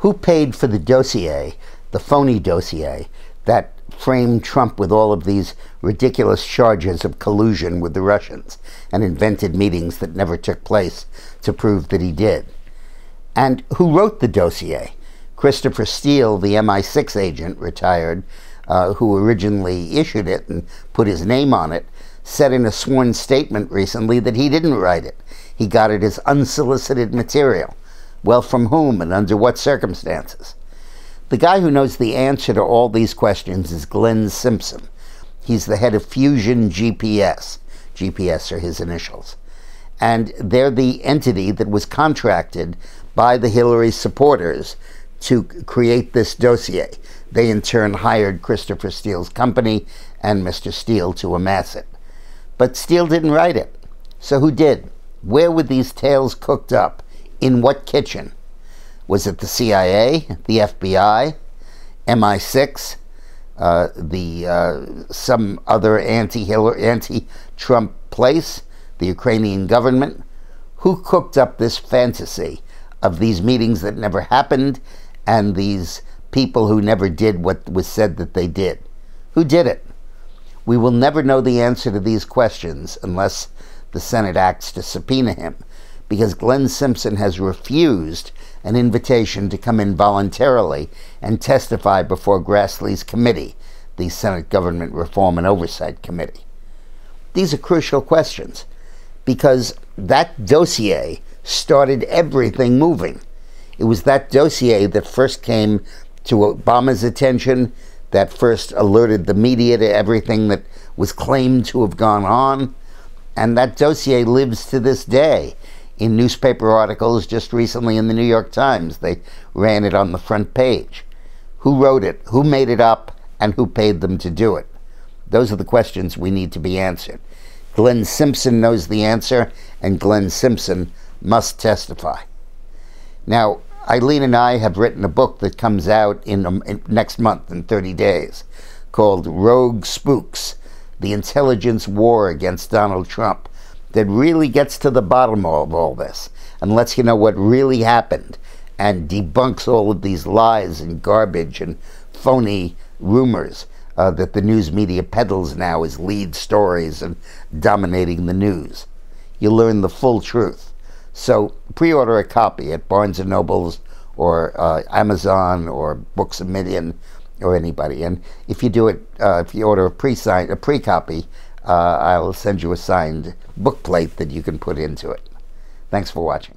Who paid for the dossier, the phony dossier, that framed Trump with all of these ridiculous charges of collusion with the Russians and invented meetings that never took place to prove that he did? And who wrote the dossier? Christopher Steele, the MI6 agent, retired, who originally issued it and put his name on it, said in a sworn statement recently that he didn't write it. He got it as unsolicited material. Well, from whom and under what circumstances? The guy who knows the answer to all these questions is Glenn Simpson. He's the head of Fusion GPS. GPS are his initials. And they're the entity that was contracted by the Hillary supporters to create this dossier. They in turn hired Christopher Steele's company and Mr. Steele to amass it. But Steele didn't write it. So who did? Where were these tales cooked up? In what kitchen? Was it the CIA, the FBI, MI6, some other anti-Trump place, the Ukrainian government? Who cooked up this fantasy of these meetings that never happened and these people who never did what was said that they did? Who did it? We will never know the answer to these questions unless the Senate acts to subpoena him, because Glenn Simpson has refused an invitation to come in voluntarily and testify before Grassley's committee, the Senate Government Reform and Oversight Committee. These are crucial questions, because that dossier started everything moving. It was that dossier that first came to Obama's attention, that first alerted the media to everything that was claimed to have gone on, and that dossier lives to this day in newspaper articles. Just recently in the New York Times, they ran it on the front page. Who wrote it? Who made it up? And who paid them to do it? Those are the questions we need to be answered. Glenn Simpson knows the answer, and Glenn Simpson must testify. Now, Eileen and I have written a book that comes out in next month, in 30 days, called Rogue Spooks, the Intelligence War Against Donald Trump, that really gets to the bottom of all this and lets you know what really happened and debunks all of these lies and garbage and phony rumors that the news media peddles now as lead stories and dominating the news. You'll learn the full truth. So pre-order a copy at Barnes & Noble's or Amazon or Books A Million or anybody. And if you do it, if you order a pre-copy, I'll send you a signed book plate that you can put into it. Thanks for watching.